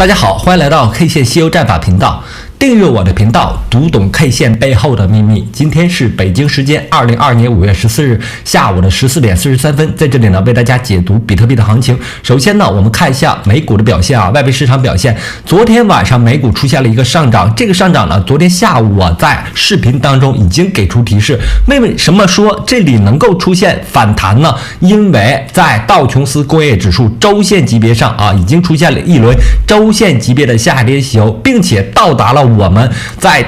大家好，欢迎来到 K 线西游战法频道，订阅我的频道，读懂 K 线背后的秘密。今天是北京时间2022年5月14日下午的14点43分，在这里呢为大家解读比特币的行情。首先呢，我们看一下美股的表现啊，外围市场表现。昨天晚上美股出现了一个上涨，这个上涨呢，昨天下午我在视频当中已经给出提示。为什么说这里能够出现反弹呢？因为在道琼斯工业指数周线级别上啊，已经出现了一轮周线级别的下跌洗筹，并且到达了我们在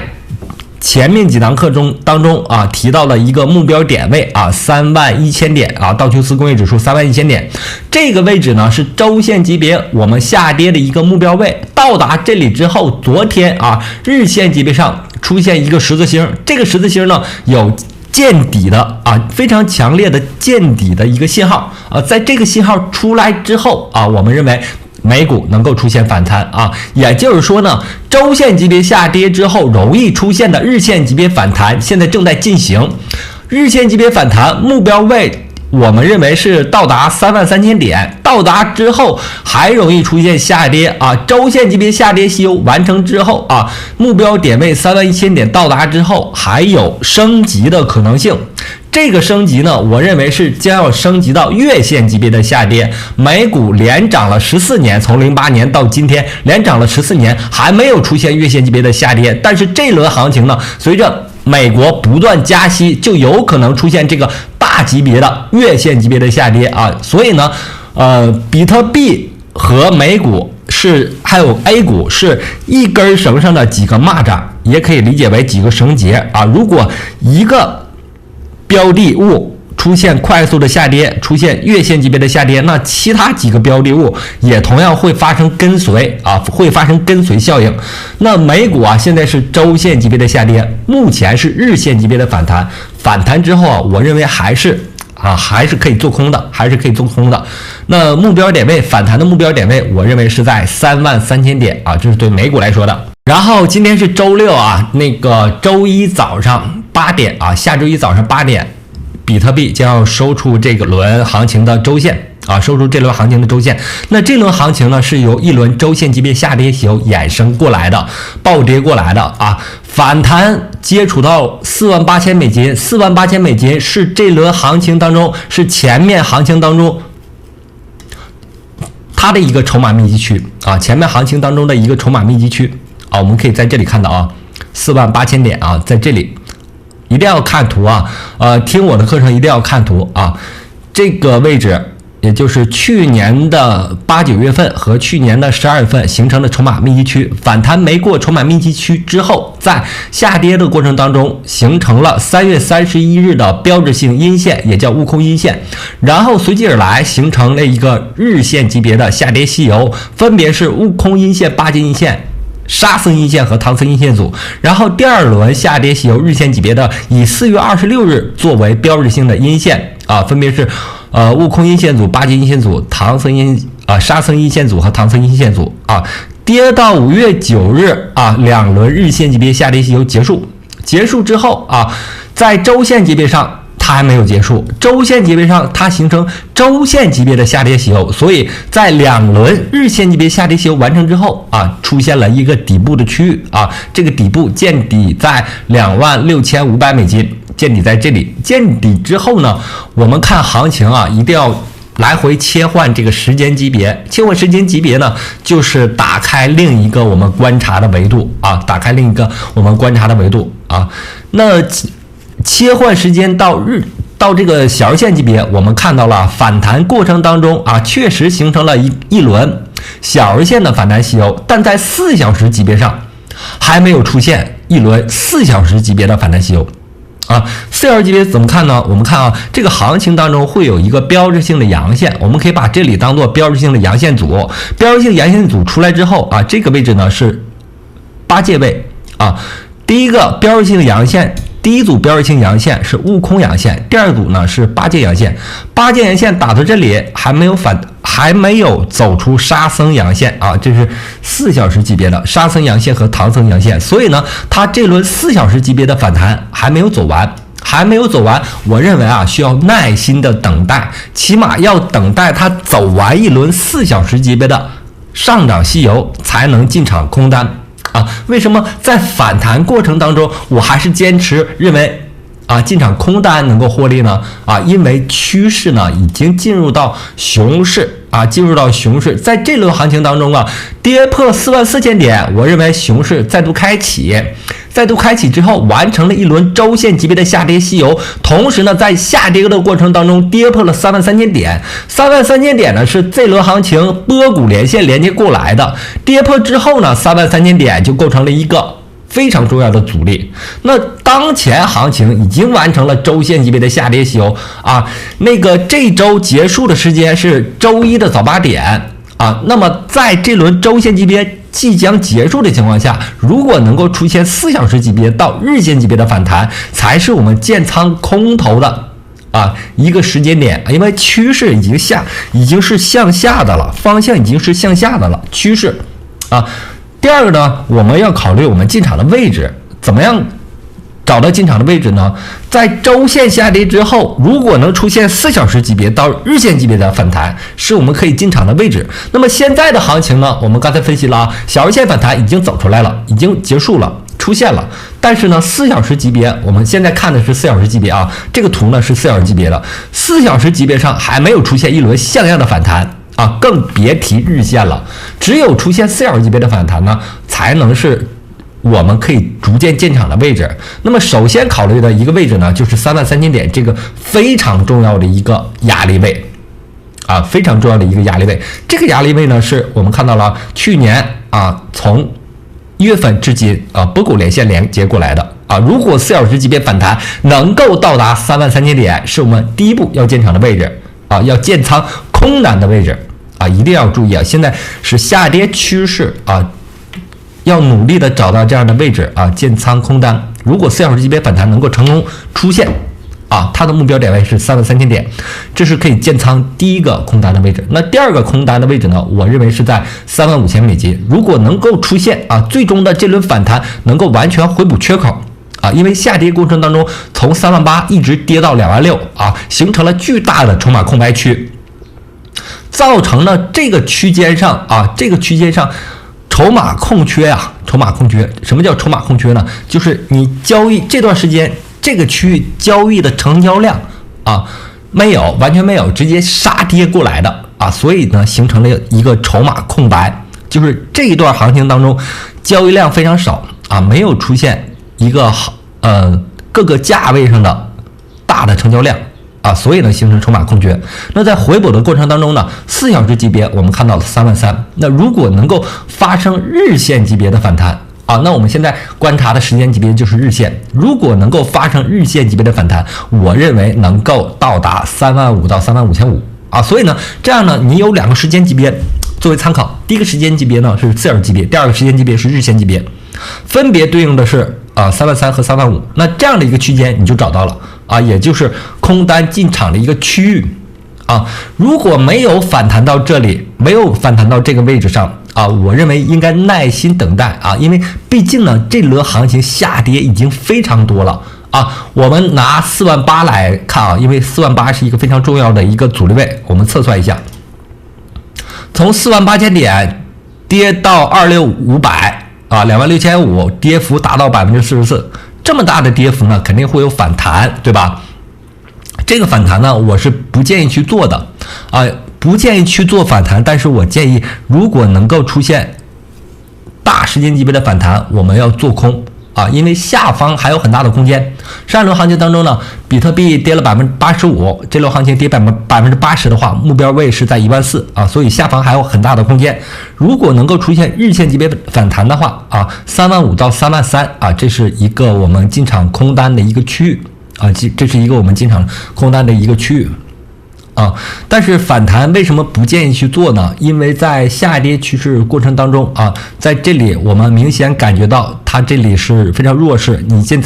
前面几堂课当中啊提到了一个目标点位啊31000点啊，道琼斯工业指数31000点这个位置呢是周线级别我们下跌的一个目标位。到达这里之后，昨天啊日线级别上出现一个十字星，这个十字星呢有见底的啊，非常强烈的见底的一个信号啊，在这个信号出来之后啊，我们认为美股能够出现反弹啊，也就是说呢，周线级别下跌之后容易出现的日线级别反弹，现在正在进行。日线级别反弹目标位，我们认为是到达33000点，到达之后还容易出现下跌啊。周线级别下跌洗筹完成之后啊，目标点位31000点到达之后，还有升级的可能性。这个升级呢，我认为是将要升级到月线级别的下跌。美股连涨了14年，从08年到今天连涨了14年，还没有出现月线级别的下跌。但是这轮行情呢，随着美国不断加息，就有可能出现这个大级别的月线级别的下跌啊。所以呢，比特币和美股还有 A 股是一根绳上的几个蚂蚱，也可以理解为几个绳结啊。如果一个标的物出现快速的下跌，出现月线级别的下跌，那其他几个标的物也同样会发生跟随啊，会发生跟随效应。那美股啊，现在是周线级别的下跌，目前是日线级别的反弹。反弹之后啊，我认为还是可以做空的，还是可以做空的。那目标点位，反弹的目标点位，我认为是在33000点啊，这是对美股来说的。然后今天是周六啊，周一早上8点啊，下周一早上8点，比特币将要收出这个轮行情的周线啊，收出这轮行情的周线。那这轮行情呢，是由一轮周线级别下跌洗筹衍生过来的，暴跌过来的啊。反弹接触到48000美金，48000美金是这轮行情当中，是前面行情当中它的一个筹码密集区啊，前面行情当中的一个筹码密集区啊，我们可以在这里看到啊，48000点啊，在这里一定要看图啊，听我的课程一定要看图啊，这个位置也就是去年的8、9月份和去年的12月份形成的筹码密集区，反弹没过筹码密集区之后，在下跌的过程当中形成了3月31日的标志性阴线，也叫悟空阴线，然后随即而来形成了一个日线级别的下跌洗筹，分别是悟空阴线、八阶阴线、沙僧阴线和唐僧阴线组。然后第二轮下跌洗筹日线级别的以4月26日作为标志性的阴线啊，分别是悟空阴线组、八阶阴线组、沙僧阴线组和唐僧阴线组啊。跌到5月9日啊，两轮日线级别下跌洗筹结束之后啊，在周线级别上它还没有结束，周线级别上它形成周线级别的下跌洗筹，所以在两轮日线级别下跌洗筹完成之后啊，出现了一个底部的区域啊，这个底部见底在26500美金，见底在这里。见底之后呢，我们看行情啊，一定要来回切换这个时间级别，切换时间级别呢，就是打开另一个我们观察的维度啊，打开另一个我们观察的维度啊。那切换时间到这个小日线级别，我们看到了反弹过程当中啊，确实形成了一轮小日线的反弹洗筹，但在4小时级别上还没有出现一轮4小时级别的反弹洗筹啊。4小时级别怎么看呢？我们看啊，这个行情当中会有一个标志性的阳线，我们可以把这里当做标志性的阳线组。标志性阳线组出来之后啊，这个位置呢是8阶位啊。第一个标志性的阳线，第一组标志性阳线是悟空阳线，第二组呢是八阶阳线。八阶阳线打到这里还没有走出沙僧阳线啊，这是4小时级别的沙僧阳线和唐僧阳线，所以呢，它这轮4小时级别的反弹还没有走完。我认为啊，需要耐心的等待，起码要等待它走完一轮4小时级别的上涨吸油才能进场空单啊。为什么在反弹过程当中，我还是坚持认为进场空单能够获利呢？因为趋势呢已经进入到熊市在这轮行情当中跌破44000点，我认为熊市再度开启之后，完成了一轮周线级别的下跌吸油，同时呢，在下跌的过程当中跌破了33000点，33000点呢是这轮行情波谷连线连接过来的，跌破之后呢，33000点就构成了一个非常重要的阻力。那当前行情已经完成了周线级别的下跌吸油这周结束的时间是周一的早8点那么在这轮周线级别即将结束的情况下，如果能够出现4小时级别到日线级别的反弹，才是我们建仓空头的一个时间点，因为趋势已经是向下的了，方向已经是向下的了，趋势第二个呢，我们要考虑我们进场的位置，怎么样找到进场的位置呢？在周线下跌之后，如果能出现4小时级别到日线级别的反弹，是我们可以进场的位置。那么现在的行情呢，我们刚才分析了小日线反弹已经走出来了，已经结束了，出现了。但是呢，4小时级别，我们现在看的是4小时级别这个图呢是4小时级别的，4小时级别上还没有出现一轮像样的反弹。更别提日线了。只有出现4小时级别的反弹呢，才能是我们可以逐渐进场的位置。那么首先考虑的一个位置呢，就是33000点这个非常重要的一个压力位非常重要的一个压力位。这个压力位呢，是我们看到了去年从1月份至今波谷连线连接过来的如果4小时级别反弹能够到达33000点，是我们第一步要进场的位置要建仓空单的位置一定要注意现在是下跌趋势要努力的找到这样的位置建仓空单。如果4小时级别反弹能够成功出现它的目标点位是33000点，这是可以建仓第一个空单的位置。那第二个空单的位置呢，我认为是在35000美金。如果能够出现最终的这轮反弹能够完全回补缺口因为下跌过程当中从38000一直跌到26000形成了巨大的筹码空白区，造成了这个区间上筹码空缺筹码空缺。什么叫筹码空缺呢？就是你交易这段时间这个区域交易的成交量完全没有，直接杀跌过来的所以呢形成了一个筹码空白，就是这一段行情当中交易量非常少没有出现一个各个价位上的大的成交量所以呢形成筹码空缺。那在回补的过程当中呢，4小时级别我们看到了33000，那如果能够发生日线级别的反弹那我们现在观察的时间级别就是日线，如果能够发生日线级别的反弹，我认为能够到达35000到35500所以呢这样呢你有2个时间级别作为参考，第一个时间级别呢是4小时级别，第二个时间级别是日线级别，分别对应的是33000和35000。那这样的一个区间你就找到了也就是空单进场的一个区域如果没有反弹到这里，没有反弹到这个位置上我认为应该耐心等待因为毕竟呢这轮行情下跌已经非常多了我们拿48000来看因为48000是一个非常重要的一个阻力位，我们测算一下，从48000点跌到26500，26500，跌幅达到44%，这么大的跌幅呢，肯定会有反弹，对吧？这个反弹呢，我是不建议去做的不建议去做反弹，但是我建议，如果能够出现大时间级别的反弹，我们要做空因为下方还有很大的空间。上一轮行情当中呢，比特币跌了85%，这轮行情跌80%的话，目标位是在14000所以下方还有很大的空间。如果能够出现日线级别反弹的话35000到33000这是一个我们进场空单的一个区域这是一个我们进场空单的一个区域但是反弹为什么不建议去做呢？因为在下跌趋势过程当中在这里我们明显感觉到它这里是非常弱势，你建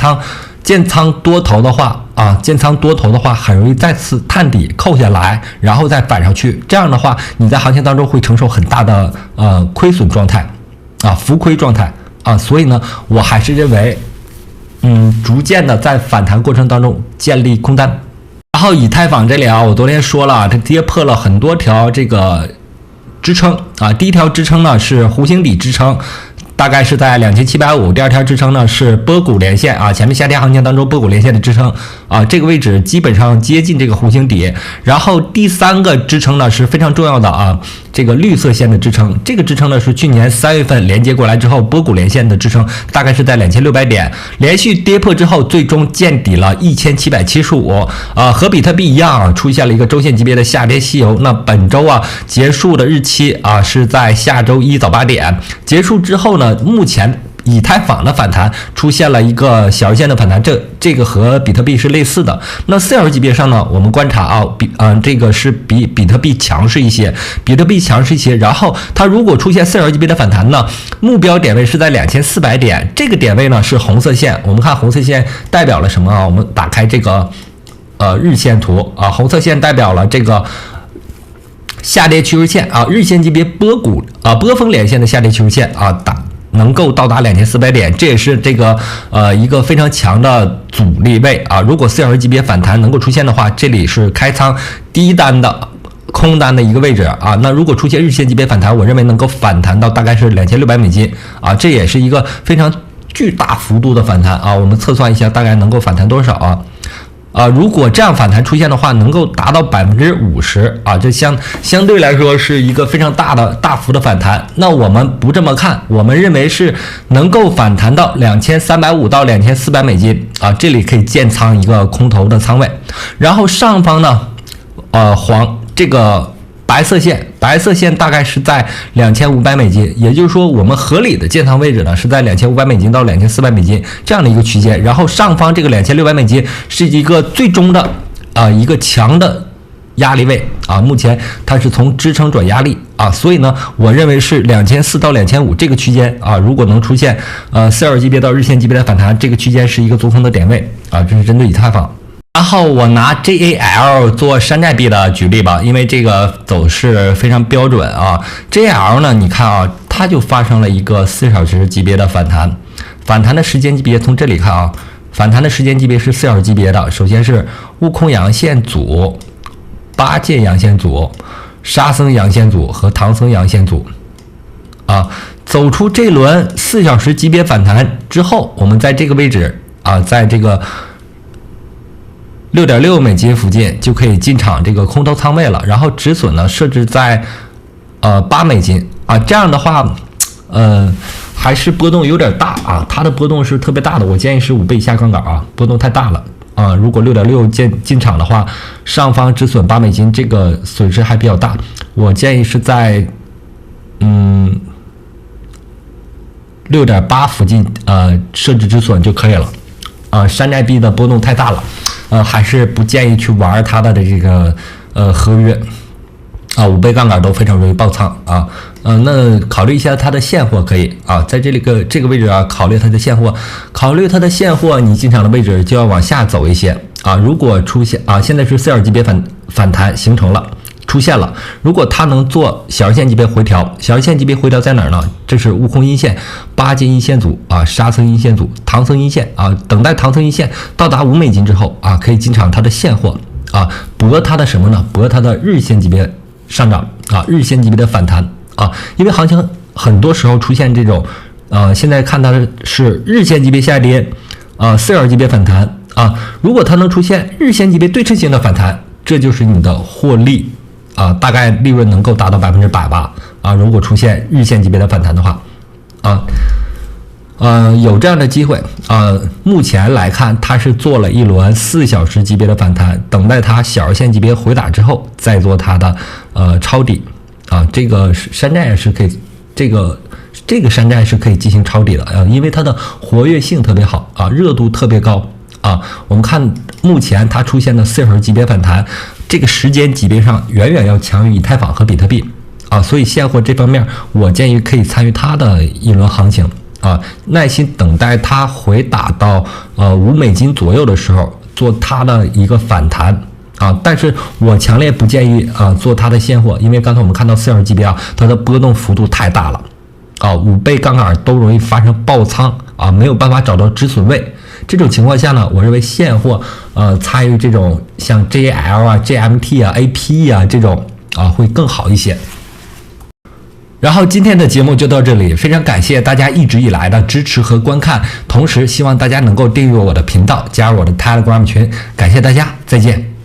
仓多头的话很容易再次探底扣下来，然后再反上去，这样的话你在行情当中会承受很大的亏损状态浮亏状态所以呢我还是认为逐渐的在反弹过程当中建立空单。然后以太坊这里我昨天说了，它跌破了很多条这个支撑啊，第一条支撑呢是弧形底支撑，大概是在2750，第二条支撑呢是波谷连线啊，前面下跌行情当中波谷连线的支撑啊，这个位置基本上接近这个弧形底。然后第三个支撑呢是非常重要的啊，这个绿色线的支撑，这个支撑呢是去年3月份连接过来之后波谷连线的支撑，大概是在2600点，连续跌破之后最终见底了1775和比特币一样啊，出现了一个周线级别的下跌西游。那本周啊结束的日期啊是在下周一早8点，结束之后呢，目前以太坊的反弹出现了一个小日线的反弹，这个和比特币是类似的。那4小时级别上呢，我们观察啊，这个是比比特币强势一些，然后它如果出现4小时级别的反弹呢，目标点位是在2400点，这个点位呢是红色线。我们看红色线代表了什么啊？我们打开这个日线图啊，红色线代表了这个下跌趋势线啊，日线级别波峰连线的下跌趋势线啊，能够到达2400点，这也是这个一个非常强的阻力位啊。如果4小时级别反弹能够出现的话，这里是开仓低单的空单的一个位置啊。那如果出现日线级别反弹，我认为能够反弹到大概是2600美金啊，这也是一个非常巨大幅度的反弹啊。我们测算一下，大概能够反弹多少啊？如果这样反弹出现的话，能够达到50%啊，这相对来说是一个非常大幅的反弹。那我们不这么看，我们认为是能够反弹到2350到2400美金啊，这里可以建仓一个空头的仓位。然后上方呢，这个白色线大概是在2500美金，也就是说我们合理的建仓位置呢是在2500美金到2400美金这样的一个区间。然后上方这个2600美金是一个最终的一个强的压力位啊，目前它是从支撑转压力啊，所以呢我认为是2400到2500这个区间啊，如果能出现4小时级别到日线级别的反弹，这个区间是一个做空的点位啊，这是针对以太坊。然后我拿 JAL 做山寨币的举例吧，因为这个走势非常标准啊。JAL 呢，你看啊，它就发生了一个4小时级别的反弹，反弹的时间级别从这里看啊，反弹的时间级别是4小时级别的。首先是悟空阳线组、八剑阳线组、沙僧阳线组和唐僧阳线组啊，走出这轮4小时级别反弹之后，我们在这个位置啊，在这个6.6美金附近就可以进场这个空头仓位了，然后止损呢设置在8美金啊，这样的话还是波动有点大啊，它的波动是特别大的，我建议是5倍以下杠杆啊，波动太大了啊。如果6.6进场的话，上方止损8美金，这个损失还比较大，我建议是在6.8附近设置止损就可以了啊。山寨币的波动太大了。还是不建议去玩它的这个合约啊，5倍杠杆都非常容易爆仓啊。那考虑一下它的现货可以啊，在这个位置啊，考虑它的现货，你进场的位置就要往下走一些啊。如果出现现在是4小时级别反弹出现了，如果它能做小日线级别回调，小日线级别回调在哪儿呢？这是悟空阴线、八剑阴线组啊、沙僧阴线组、唐僧阴线啊，等待唐僧阴线到达5美金之后啊，可以进场它的现货啊，博它的什么呢？博它的日线级别上涨啊，日线级别的反弹啊，因为行情很多时候出现这种现在看到的是日线级别下跌4小时级别反弹啊，如果它能出现日线级别对称性的反弹，这就是你的获利。大概利润能够达到100%吧。如果出现日线级别的反弹的话，有这样的机会。目前来看，它是做了一轮4小时级别的反弹，等待它小日线级别回打之后，再做它的抄底。这个山寨是可以，这个山寨是可以进行抄底的因为它的活跃性特别好热度特别高我们看目前它出现的4小时级别反弹。这个时间级别上远远要强于以太坊和比特币所以现货这方面我建议可以参与它的一轮行情耐心等待它回打到5美金左右的时候做它的一个反弹但是我强烈不建议做它的现货，因为刚才我们看到4小时级别它的波动幅度太大了5倍杠杆都容易发生爆仓没有办法找到止损位。这种情况下呢，我认为现货参与这种像 JL GMT APE 这种会更好一些。然后今天的节目就到这里，非常感谢大家一直以来的支持和观看，同时希望大家能够订阅我的频道，加入我的 Telegram 群，感谢大家，再见。